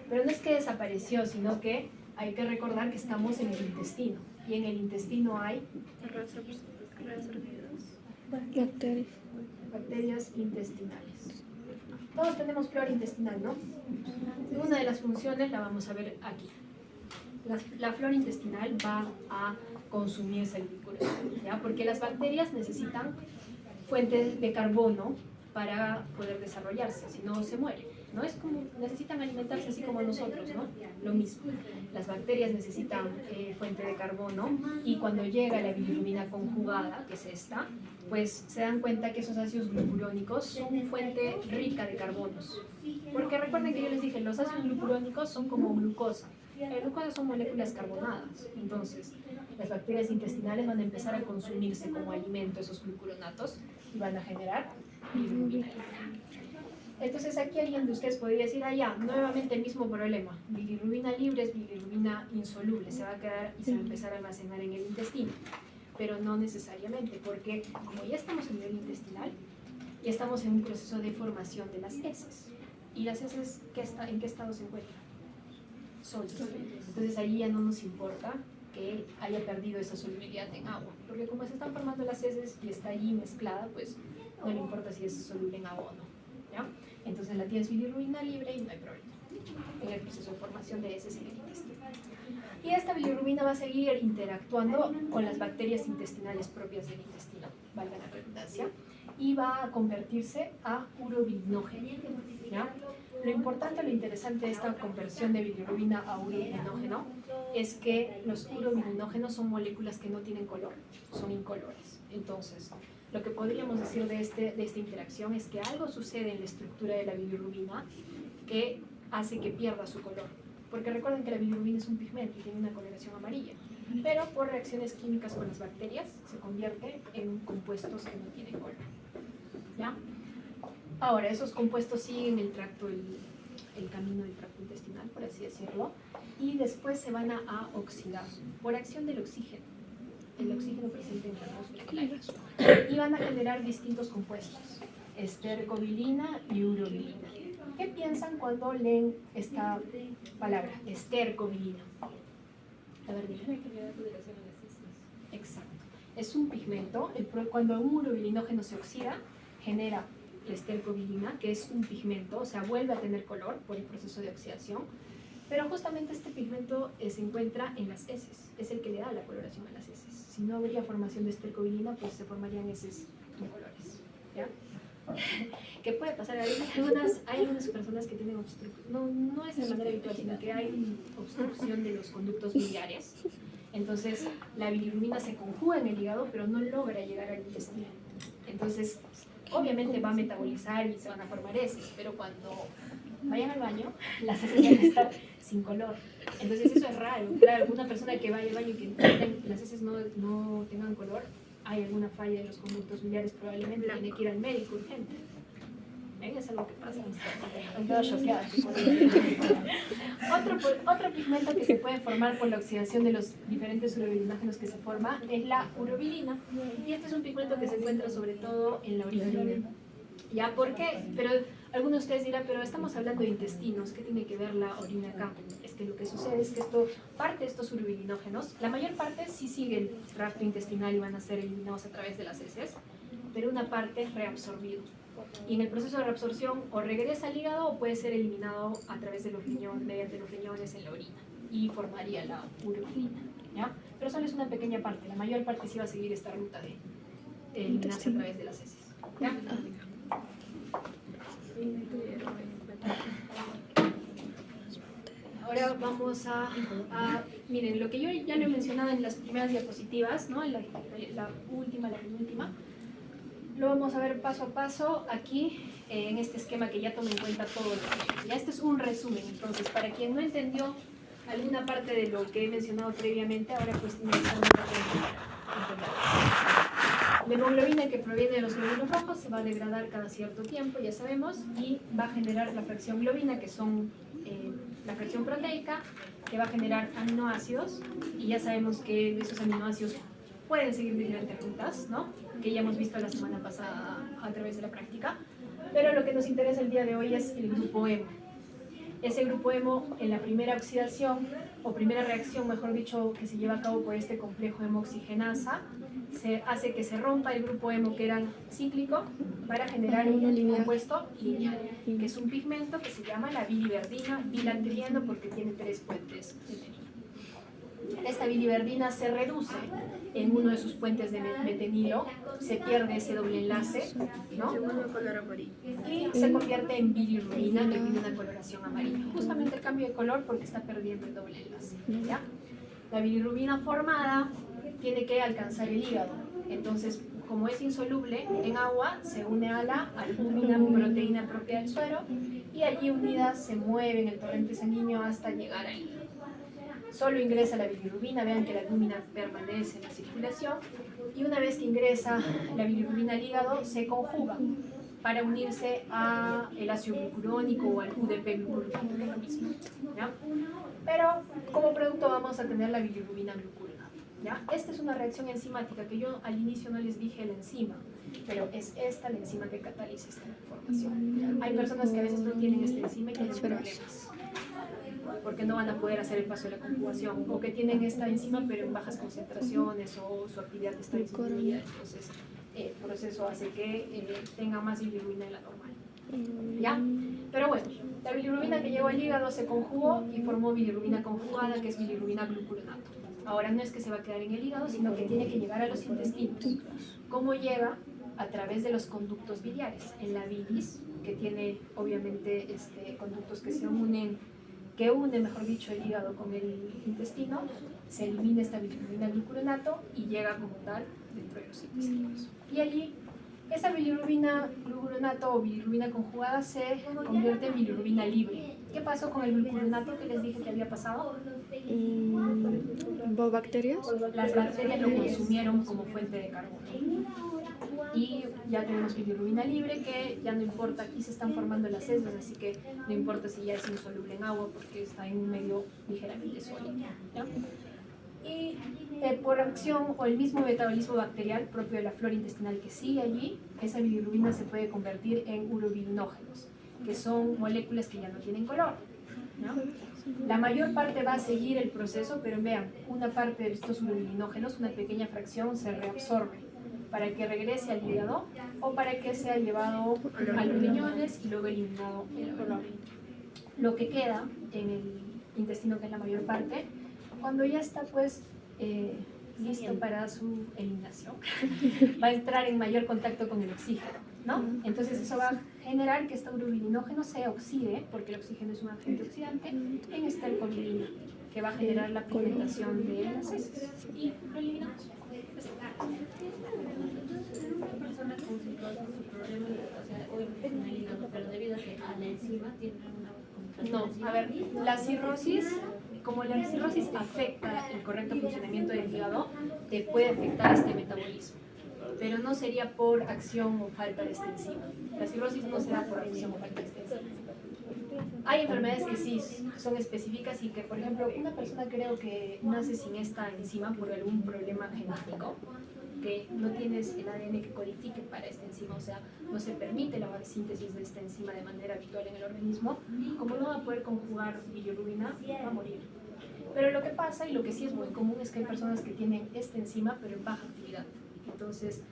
A: Pero no es que desapareció, sino que hay que recordar que estamos en el intestino y en el intestino hay bacterias intestinales. Todos tenemos flora intestinal, ¿no? Una de las funciones la vamos a ver aquí. La flora intestinal va a consumir ese glucuronato, ¿ya? Porque las bacterias necesitan fuentes de carbono para poder desarrollarse, si no se mueren, ¿no? Es como, necesitan alimentarse así como nosotros, ¿no? Lo mismo. Las bacterias necesitan fuente de carbono y cuando llega la bilirrubina conjugada, que es esta, pues se dan cuenta que esos ácidos glucurónicos son fuente rica de carbonos. Porque recuerden que yo les dije, los ácidos glucurónicos son como glucosa. La glucosa son moléculas carbonadas, entonces las bacterias intestinales van a empezar a consumirse como alimento esos glucuronatos y van a generar bilirrubina. Entonces aquí alguien de ustedes podría decir, ya, nuevamente el mismo problema, bilirrubina libre es bilirrubina insoluble, se va a quedar y se va a empezar a almacenar en el intestino, pero no necesariamente, porque como ya estamos a nivel intestinal, ya estamos en un proceso de formación de las heces. ¿Y las heces en qué estado se encuentran? sólido. Entonces ahí ya no nos importa que haya perdido esa solubilidad en agua, porque como se están formando las heces y está ahí mezclada, pues no le importa si es soluble en agua o no, ¿ya? Entonces la tienes bilirrubina libre y no hay problema en el proceso de formación de heces en el intestino. Y esta bilirrubina va a seguir interactuando con las bacterias intestinales propias del intestino, valga la redundancia, y va a convertirse a urobilinógeno, ¿ya? Lo importante, lo interesante de esta conversión de bilirrubina a urobilinógeno es que los urobilinógenos son moléculas que no tienen color, son incolores. Entonces, lo que podríamos decir de esta interacción es que algo sucede en la estructura de la bilirrubina que hace que pierda su color. Porque recuerden que la bilirrubina es un pigmento y tiene una coloración amarilla, pero por reacciones químicas con las bacterias se convierte en compuestos que no tienen color, ¿ya? Ahora, esos compuestos siguen el camino del tracto intestinal, por así decirlo, y después se van a oxidar por acción del oxígeno, el oxígeno presente en la atmósfera, y van a generar distintos compuestos, estercobilina y urobilina. ¿Qué piensan cuando leen esta palabra, estercobilina? A ver, dime. Exacto. Es un pigmento. Cuando un urobilinógeno se oxida, genera la estercobilina, que es un pigmento, o sea, vuelve a tener color por el proceso de oxidación. Pero justamente este pigmento se encuentra en las heces, es el que le da la coloración a las heces. Si no habría formación de estercobilina, pues se formarían heces incolores, ¿ya? ¿Qué puede pasar? Hay algunas personas que tienen obstrucción, no es de manera habitual, sino que hay obstrucción de los conductos biliares. Entonces, la bilirrubina se conjuga en el hígado, pero no logra llegar al intestino. Entonces, obviamente va a metabolizar y se van a formar heces, pero cuando vayan al baño, las heces van a estar sin color. Entonces, eso es raro. Claro, alguna persona que vaya al baño y que las heces no tengan color, hay alguna falla en los conductos biliares, probablemente tiene que ir al médico urgente. ¿Ven? Es algo que pasa. Han quedado choqueadas. Otro pigmento que se puede formar por la oxidación de los diferentes urobilinógenos que se forma es la urobilina. Y este es un pigmento que se encuentra sobre todo en la orina. ¿Ya? ¿Por qué? Pero algunos de ustedes dirán, pero estamos hablando de intestinos, ¿qué tiene que ver la orina acá? Es que lo que sucede es que parte de estos urobilinógenos, la mayor parte sí sigue el tracto intestinal y van a ser eliminados a través de las heces, pero una parte es reabsorbido. Y en el proceso de reabsorción o regresa al hígado o puede ser eliminado a través de los riñones, mediante los riñones en la orina, y formaría la urobilina, ¿ya? Pero solo es una pequeña parte, la mayor parte sí va a seguir esta ruta de eliminarse a través de las heces, ¿ya? Ahora vamos miren, lo que yo ya lo he mencionado en las primeras diapositivas, ¿no? En la última, la penúltima, lo vamos a ver paso a paso aquí en este esquema que ya toma en cuenta todo lo que ya. Este es un resumen, entonces para quien no entendió alguna parte de lo que he mencionado previamente, ahora pues tiene que estar un poco entendido. La hemoglobina que proviene de los glóbulos rojos se va a degradar cada cierto tiempo, ya sabemos, y va a generar la fracción globina, que son la fracción proteica, que va a generar aminoácidos, y ya sabemos que esos aminoácidos pueden seguir diferentes rutas, ¿no? Que ya hemos visto la semana pasada a través de la práctica, pero lo que nos interesa el día de hoy es el grupo hemo. Ese grupo hemo, en la primera oxidación, o primera reacción, mejor dicho, que se lleva a cabo por este complejo hemooxigenasa, se hace que se rompa el grupo hemo, que era cíclico, para generar un compuesto lineal, que es un pigmento que se llama la biliverdina, bilantrieno porque tiene 3 puentes de metil. Esta biliverdina se reduce en uno de sus puentes de metenilo, se pierde ese doble enlace, ¿no? Y se convierte en bilirrubina, que tiene una coloración amarilla. Justamente el cambio de color porque está perdiendo el doble enlace, ¿ya? La bilirrubina formada tiene que alcanzar el hígado. Entonces, como es insoluble en agua, se une a la albúmina, proteína propia del suero, y allí unida se mueve en el torrente sanguíneo hasta llegar al hígado. Solo ingresa la bilirrubina, vean que la albúmina permanece en la circulación, y una vez que ingresa la bilirrubina al hígado, se conjuga para unirse al ácido glucurónico o al UDP glucurónico, que es lo mismo, ¿ya? Pero como producto vamos a tener la bilirrubina glucurada, ¿ya? Esta es una reacción enzimática que yo al inicio no les dije la enzima, pero es esta la enzima que cataliza esta formación. Hay personas que a veces no tienen esta enzima y tienen problemas. porque no van a poder hacer el paso de la conjugación, o que tienen esta enzima pero en bajas concentraciones o su actividad está disminuida, entonces el proceso hace que tenga más bilirrubina de la normal. ¿Ya? Pero bueno, la bilirrubina que llegó al hígado se conjugó y formó bilirrubina conjugada, que es bilirrubina glucuronato. Ahora no es que se va a quedar en el hígado, sino que tiene que llegar a los intestinos. ¿Cómo llega? A través de los conductos biliares. En la bilis, que tiene obviamente conductos que se unen, mejor dicho, el hígado con el intestino, se elimina esta bilirrubina glucuronato y llega como tal dentro de los intestinos. Y allí, esa bilirrubina glucuronato o bilirrubina conjugada se convierte en bilirrubina libre. ¿Qué pasó con el glucuronato que les dije que había pasado?
C: ¿Bacterias?
A: Las bacterias lo consumieron como fuente de carbono. Y ya tenemos bilirrubina libre, que ya no importa, aquí se están formando las heces, así que no importa si ya es insoluble en agua porque está en un medio ligeramente sólido, ¿ya? Y por acción o el mismo metabolismo bacterial propio de la flora intestinal que sigue allí, esa bilirrubina se puede convertir en urobilinógenos, que son moléculas que ya no tienen color, ¿no? La mayor parte va a seguir el proceso, pero vean, una parte de estos urobilinógenos, una pequeña fracción, se reabsorbe para que regrese al hígado o para que sea llevado a los riñones y luego eliminado en el orina. Lo que queda en el intestino, que es la mayor parte, cuando ya está pues listo para su eliminación, va a entrar en mayor contacto con el oxígeno, ¿no? Entonces eso va a generar que este urobilinógeno se oxide, porque el oxígeno es un agente oxidante, en estercobilina, que va a generar la pigmentación de las heces y lo eliminamos.
B: Una persona con cirrosis, su problema, o sea, hoy en el hígado, pero debido a que a la enzima tiene una
A: No, a ver, la cirrosis, como la cirrosis afecta el correcto funcionamiento del hígado, te puede afectar este metabolismo, pero no sería por acción o falta de esta enzima. La cirrosis no se da por acción o falta de esta enzima. Hay enfermedades que sí son específicas y que, por ejemplo, una persona creo que nace sin esta enzima por algún problema genético, que no tienes el ADN que codifique para esta enzima, o sea, no se permite la síntesis de esta enzima de manera habitual en el organismo, como no va a poder conjugar bilirrubina, va a morir. Pero lo que pasa, y lo que sí es muy común, es que hay personas que tienen esta enzima, pero en baja actividad. Entonces,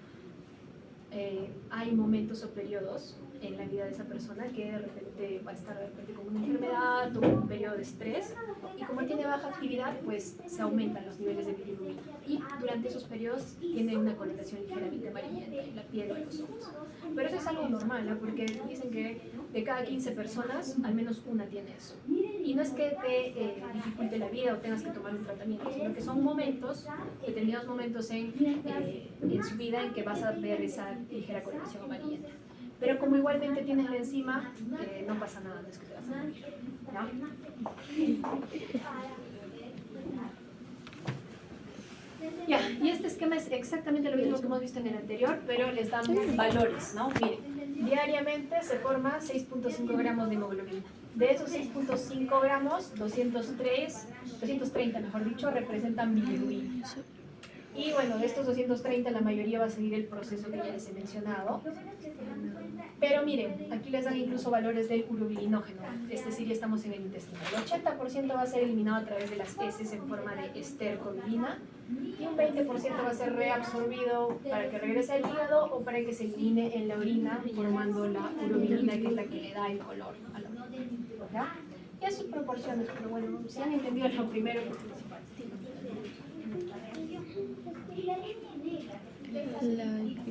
A: hay momentos o periodos en la vida de esa persona que de repente va a estar de repente con una enfermedad o un periodo de estrés, y como tiene baja actividad, pues se aumentan los niveles de bilirrubina, y durante esos periodos tiene una coloración ligeramente amarillenta en la piel o en los ojos. Pero eso es algo normal, ¿no? Porque dicen que de cada 15 personas, al menos una tiene eso. Y no es que te dificulte la vida o tengas que tomar un tratamiento, sino que son momentos, determinados momentos en su vida en que vas a ver esa ligera coloración amarillenta. Pero como igualmente tienes la enzima, no pasa nada, no es que te vas a morir, ¿no? Ya, y este esquema es exactamente lo mismo que hemos visto en el anterior, pero les damos valores, ¿no? Miren, diariamente se forma 6.5 gramos de hemoglobina. De esos 6.5 gramos, 230 mejor dicho, representan bilirrubina. Y bueno, de estos 230 la mayoría va a seguir el proceso que ya les he mencionado. Pero miren, aquí les dan incluso valores del urobilinógeno, es decir, ya estamos en el intestino. El 80% va a ser eliminado a través de las heces en forma de estercobilina y un 20% va a ser reabsorbido para que regrese al hígado o para que se elimine en la orina formando la urobilina, que es la que le da el color a la orina, ¿ya? Y a sus proporciones, pero bueno, si han entendido lo primero, pues principal.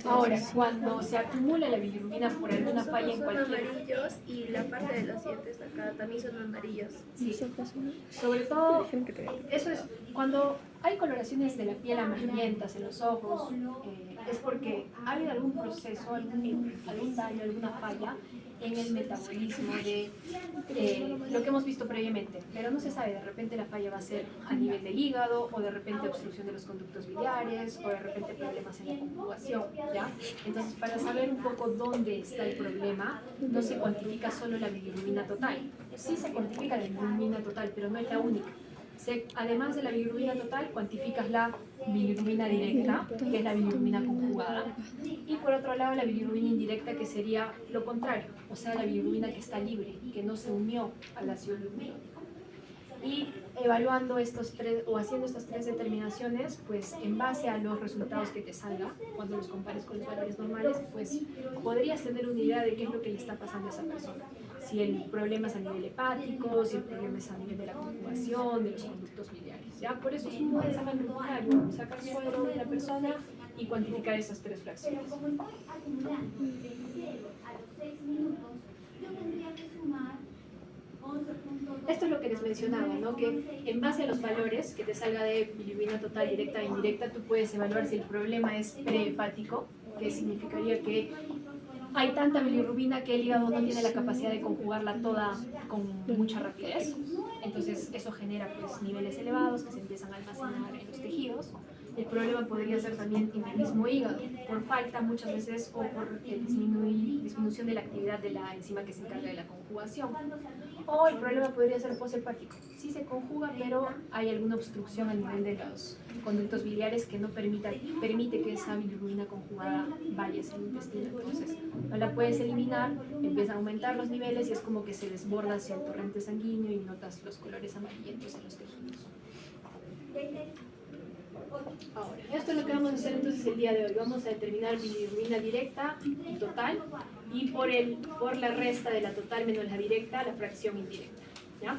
A: Ahora, cuando se acumula la bilirrubina por alguna falla en
B: son
A: cualquier...
B: amarillos y la parte de los dientes acá también son amarillos.
A: Sí. Sobre todo, eso es cuando hay coloraciones de la piel amarillentas en los ojos, es porque ha habido algún proceso, algún daño, alguna falla en el metabolismo de lo que hemos visto previamente, pero no se sabe, de repente la falla va a ser a nivel del hígado, o de repente obstrucción de los conductos biliares, o de repente problemas en la conjugación, ¿ya? Entonces, para saber un poco dónde está el problema, no se cuantifica solo la bilirrubina total. Sí se cuantifica la bilirrubina total, pero no es la única. Además de la bilirrubina total, cuantificas la bilirrubina directa, que es la bilirrubina conjugada, y por otro lado la bilirrubina indirecta, que sería lo contrario, o sea, la bilirrubina que está libre, que no se unió al ácido bilirrubínico. Y evaluando estos tres o haciendo estas tres determinaciones, pues en base a los resultados que te salga, cuando los compares con los valores normales, pues podrías tener una idea de qué es lo que le está pasando a esa persona. Si el problema es a nivel hepático, si el problema es a nivel de la conjugación, de los conductos biliares. ¿Ya? Por eso es un buen examen rutinario, sacar suero de la persona y cuantificar esas tres fracciones. Esto es lo que les mencionaba, ¿no? Que en base a los valores que te salga de bilirrubina total, directa e indirecta, tú puedes evaluar si el problema es prehepático, que significaría que hay tanta bilirrubina que el hígado no tiene la capacidad de conjugarla toda con mucha rapidez. Entonces eso genera pues niveles elevados que se empiezan a almacenar en los tejidos. El problema podría ser también en el mismo hígado, por falta muchas veces o por disminución de la actividad de la enzima que se encarga de la conjugación. O el problema podría ser poshepático. Sí se conjuga, pero hay alguna obstrucción a nivel de los conductos biliares que no permite que esa bilirrubina conjugada vaya hacia el intestino. Entonces no la puedes eliminar, empiezan a aumentar los niveles y es como que se desborda hacia el torrente sanguíneo y notas los colores amarillentos en los tejidos. Ahora, esto es lo que vamos a hacer entonces el día de hoy. Vamos a determinar bilirrubina directa y total y por la resta de la total menos la directa, la fracción indirecta. ¿Ya?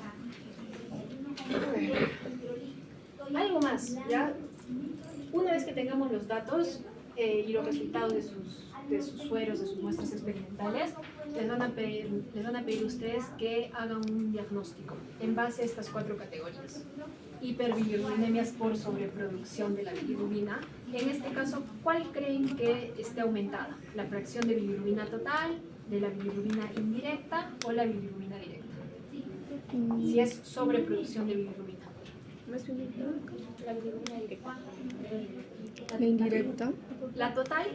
A: Algo más, ¿ya? Una vez que tengamos los datos y los resultados de sus sueros, de sus muestras experimentales, les van a pedir a ustedes que hagan un diagnóstico en base a estas 4 categorías. Hiperbilirrubinemia por sobreproducción de la bilirrubina. En este caso, ¿cuál creen que esté aumentada? ¿La fracción de bilirrubina total, de la bilirrubina indirecta o la bilirrubina directa? Si es sobreproducción de bilirrubina.
B: La bilirrubina directa.
C: La indirecta.
A: La total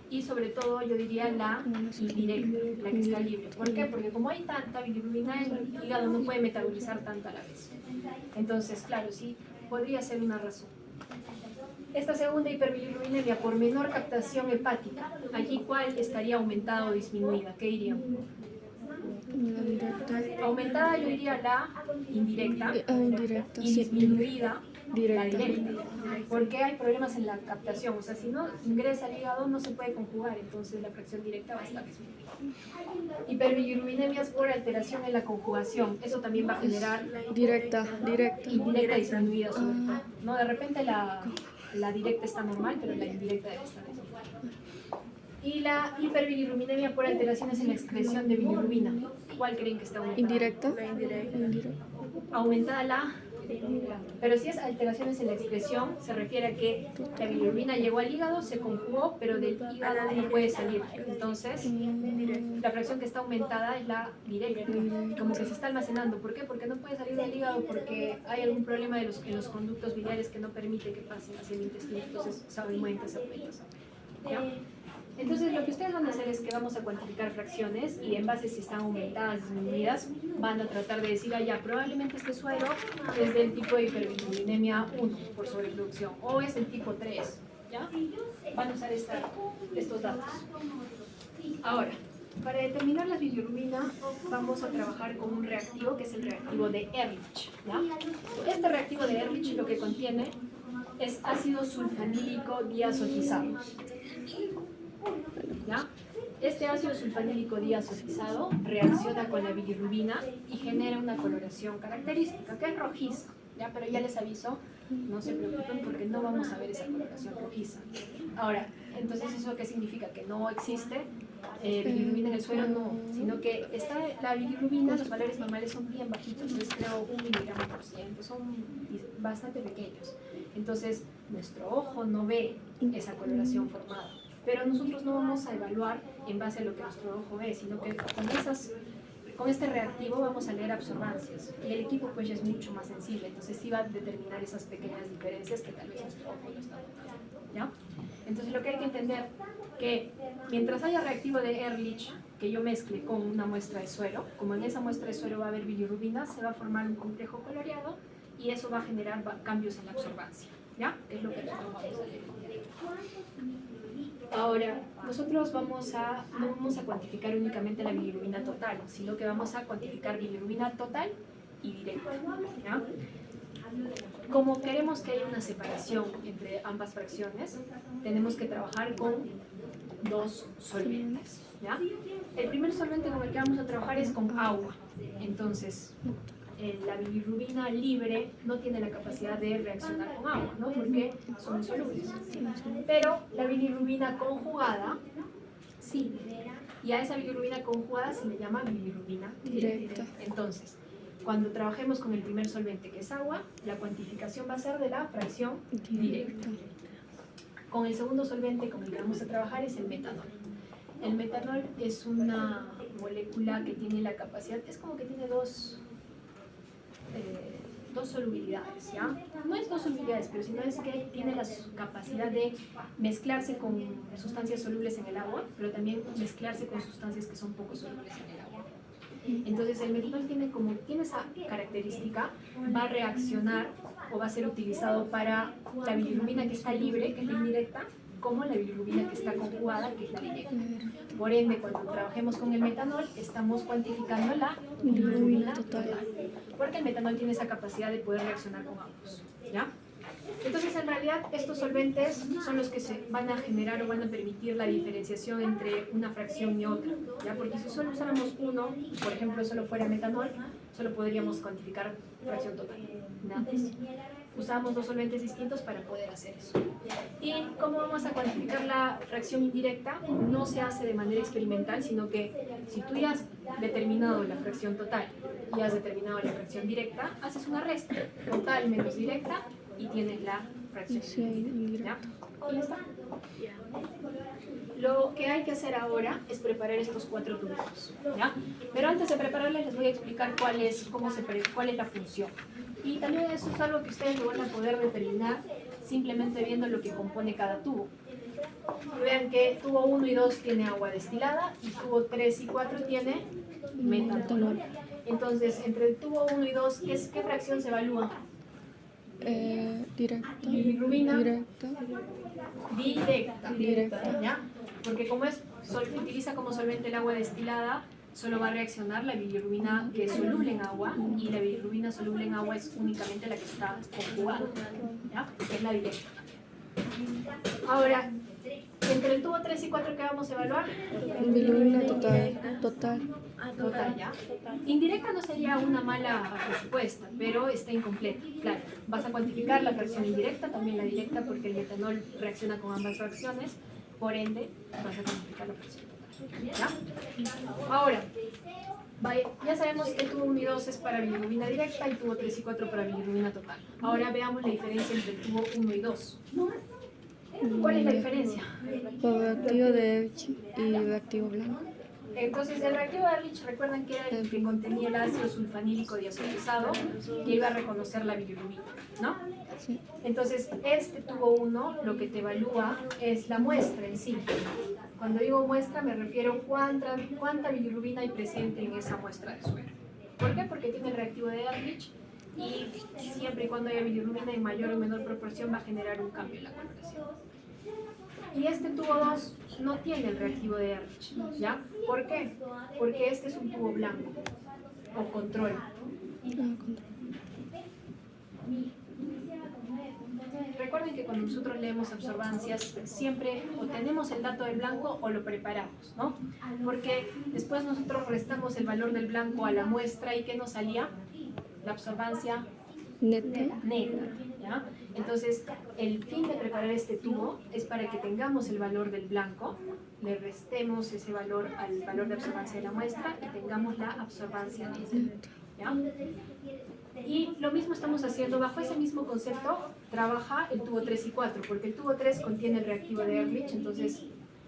A: y sobre todo yo diría la indirecta, la que está libre. ¿Por qué? Porque como hay tanta bilirrubina, el hígado no puede metabolizar tanto a la vez. Entonces, claro, sí, podría ser una razón. Esta segunda hiperbilirrubinemia por menor captación hepática, allí ¿cuál estaría aumentada o disminuida? ¿Qué dirían?
C: La directa.
A: Aumentada yo diría la indirecta
C: Indirecta,
A: y
C: sí.
A: disminuida
C: Directa.
A: la directa. Porque hay problemas en la captación, o sea, si no ingresa al hígado no se puede conjugar, entonces la fracción directa va a estar disminuida. Hiperbilirrubinemia por alteración en la conjugación, eso también va a generar
C: Directa.
A: indirecta disminuida sobre todo. No, de repente la directa está normal, pero la indirecta debe estar disminuida. Y la hiperbilirrubinemia por alteraciones en la excreción de bilirrubina, ¿cuál creen que está aumentada?
C: Indirecta.
A: Aumentada la... Pero si es alteraciones en la excreción, se refiere a que la bilirrubina llegó al hígado, se conjugó, pero del hígado no puede salir. Entonces, la fracción que está aumentada es la directa, como que se está almacenando. ¿Por qué? Porque no puede salir del hígado porque hay algún problema en los conductos biliares que no permite que pasen hacia el intestino. Entonces, se aumenta. ¿Ya? Entonces lo que ustedes van a hacer es que vamos a cuantificar fracciones y en base si están aumentadas, disminuidas, van a tratar de decir, ya, probablemente este suero es del tipo de hiperbilirrubinemia 1 por sobreproducción o es el tipo 3, ¿ya? Van a usar estos datos. Ahora, para determinar la bilirrubina vamos a trabajar con un reactivo que es el reactivo de Ehrlich, ¿ya? Este reactivo de Ehrlich lo que contiene es ácido sulfanílico diazotizado. ¿Ya? Este ácido sulfanílico diazotizado reacciona con la bilirrubina y genera una coloración característica, que es rojiza, ¿ya? Pero ya les aviso, no se preocupen porque no vamos a ver esa coloración rojiza. Ahora, entonces ¿eso qué significa? Que no existe bilirrubina en el suelo, no, sino que está la bilirrubina, los valores normales son bien bajitos, es creo 1 miligramo por ciento, son bastante pequeños. Entonces, nuestro ojo no ve esa coloración formada. Pero nosotros no vamos a evaluar en base a lo que nuestro ojo ve, sino que con este reactivo vamos a leer absorbancias. Y el equipo pues ya es mucho más sensible, entonces sí va a determinar esas pequeñas diferencias que tal vez nuestro ojo no está notando, ¿ya? Entonces lo que hay que entender que mientras haya reactivo de Ehrlich que yo mezcle con una muestra de suero, como en esa muestra de suero va a haber bilirrubina, se va a formar un complejo coloreado y eso va a generar cambios en la absorbancia, ¿ya? Es lo que nosotros vamos a leer. Ahora, nosotros no vamos a cuantificar únicamente la bilirrubina total, sino que vamos a cuantificar bilirrubina total y directa. ¿Ya? Como queremos que haya una separación entre ambas fracciones, tenemos que trabajar con dos solventes. ¿Ya? El primer solvente con el que vamos a trabajar es con agua. Entonces, la bilirrubina libre no tiene la capacidad de reaccionar con agua, ¿no? Porque son insolubles. Pero la bilirrubina conjugada, sí. Y a esa bilirrubina conjugada se le llama bilirrubina directa. Entonces, cuando trabajemos con el primer solvente, que es agua, la cuantificación va a ser de la fracción directa. Con el segundo solvente con el que vamos a trabajar es el metanol. El metanol es una molécula que tiene la capacidad, es como que tiene dos solubilidades, ¿ya? No es dos solubilidades, pero sino es que tiene la capacidad de mezclarse con sustancias solubles en el agua, pero también mezclarse con sustancias que son poco solubles en el agua. Entonces el metanol tiene esa característica, va a reaccionar o va a ser utilizado para la bilirrubina que está libre, que es la indirecta, como la bilirrubina que está conjugada, que es la directa. Por ende, cuando trabajemos con el metanol, estamos cuantificando la bilirrubina total, porque el metanol tiene esa capacidad de poder reaccionar con ambos, ¿ya? Entonces, en realidad, estos solventes son los que se van a generar o van a permitir la diferenciación entre una fracción y otra, ¿ya? Porque si solo usáramos uno, por ejemplo, solo fuera metanol, solo podríamos cuantificar fracción total, nada más. Usamos dos solventes distintos para poder hacer eso. ¿Y cómo vamos a cuantificar la fracción indirecta? No se hace de manera experimental, sino que si tú ya has determinado la fracción total y has determinado la fracción directa, haces una resta, total menos directa, y tienes la fracción indirecta. ¿Ya? ¿Ya está? Lo que hay que hacer ahora es preparar estos 4 tubos, ¿ya? Pero antes de prepararles les voy a explicar cuál es la función. Y también eso es algo que ustedes lo van a poder determinar simplemente viendo lo que compone cada tubo. Vean que tubo 1 y 2 tiene agua destilada y tubo 3 y 4 tiene metanol. Entonces, entre el tubo 1 y 2, ¿qué fracción se evalúa?
C: Directa.
A: Bilirrubina.
C: Directa.
A: Directa. ¿Ya? Porque como utiliza como solvente el agua destilada, solo va a reaccionar la bilirrubina que es soluble en agua, y la bilirrubina soluble en agua es únicamente la que está conjugada, ¿ya? Es la directa. Ahora, entre el tubo 3 y 4, ¿qué vamos a evaluar?
C: Bilirrubina total.
A: Total, ¿ya? Indirecta no sería una mala respuesta, pero está incompleta. Claro, vas a cuantificar la fracción indirecta, también la directa, porque el metanol reacciona con ambas fracciones, por ende, vas a cuantificar la fracción total, ¿ya? Ahora, ya sabemos que el tubo 1 y 2 es para bilirrubina directa y tubo 3 y 4 para bilirrubina total. Ahora veamos la diferencia entre el tubo 1 y 2. ¿Cuál es la diferencia?
C: Por reactivo de Ehrlich y reactivo blanco.
A: Entonces, el reactivo de Ehrlich, recuerdan que era el que contenía el ácido sulfanílico diazotizado, que iba a reconocer la bilirrubina, ¿no?
C: Sí.
A: Entonces, este tubo 1 lo que te evalúa es la muestra en sí. Cuando digo muestra me refiero a cuánta bilirrubina hay presente en esa muestra de suero. ¿Por qué? Porque tiene el reactivo de Ehrlich y siempre y cuando haya bilirrubina en mayor o menor proporción va a generar un cambio en la coloración. Y este tubo 2 no tiene el reactivo de Ehrlich, ¿ya? ¿Por qué? Porque este es un tubo blanco o control. Recuerden que cuando nosotros leemos absorbancias siempre o tenemos el dato del blanco o lo preparamos, ¿no? Porque después nosotros restamos el valor del blanco a la muestra y ¿qué nos salía? La absorbancia
C: Neta.
A: ¿ya? Entonces, el fin de preparar este tubo es para que tengamos el valor del blanco, le restemos ese valor al valor de absorbancia de la muestra y tengamos la absorbancia neta, ¿ya? Y lo mismo estamos haciendo, bajo ese mismo concepto, trabaja el tubo 3 y 4, porque el tubo 3 contiene el reactivo de Ehrlich, entonces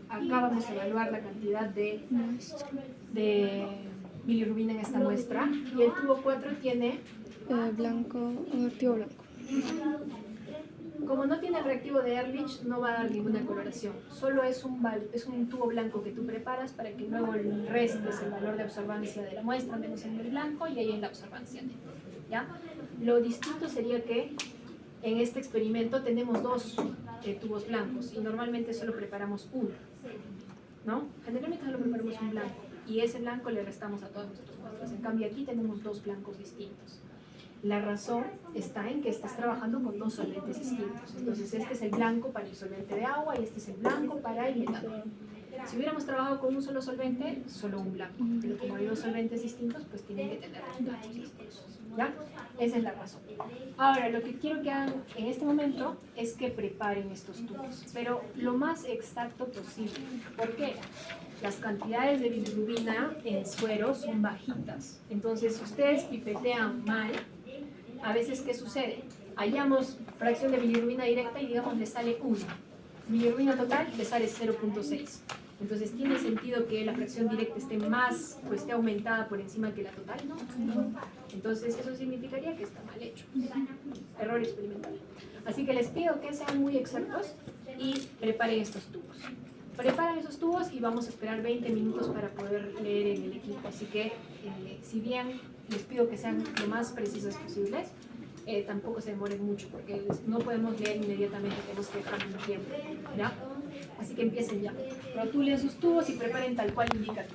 A: acá vamos a evaluar la cantidad de bilirrubina en esta muestra, y el tubo 4 tiene
C: Blanco, reactivo blanco.
A: Como no tiene el reactivo de Ehrlich, no va a dar ninguna coloración. Solo es un tubo blanco que tú preparas para que luego restes el valor de absorbancia de la muestra, andemos en el blanco y ahí en la absorbancia neta, ¿ya? Lo distinto sería que en este experimento tenemos 2 tubos blancos y normalmente solo preparamos uno, ¿no? Generalmente solo preparamos un blanco. y ese blanco le restamos a todas nuestras muestras. En cambio aquí tenemos dos blancos distintos. La razón está en que estás trabajando con dos solventes distintos. Entonces este es el blanco para el solvente de agua y este es el blanco para el metanol. Si hubiéramos trabajado con un solo solvente, solo un blanco. Pero como hay dos solventes distintos, pues tienen que tener dos blancos distintos. ¿Ya? Esa es la razón. Ahora, lo que quiero que hagan en este momento es que preparen estos tubos, pero lo más exacto posible. ¿Por qué? Las cantidades de bilirrubina en suero son bajitas. Entonces, si ustedes pipetean mal, a veces, ¿qué sucede? Hallamos fracción de bilirrubina directa y digamos le sale 1. Bilirrubina total le sale 0.6. Entonces, ¿tiene sentido que la fracción directa esté más o esté aumentada por encima que la total? No. Entonces, eso significaría que está mal hecho. Error experimental. Así que les pido que sean muy exactos y preparen estos tubos. Preparan esos tubos y vamos a esperar 20 minutos para poder leer en el equipo. Así que, si bien les pido que sean lo más precisos posibles, tampoco se demoren mucho porque no podemos leer inmediatamente, tenemos que dejar un tiempo, ¿ya? Así que empiecen ya. Rotulen sus tubos y preparen tal cual indica aquí.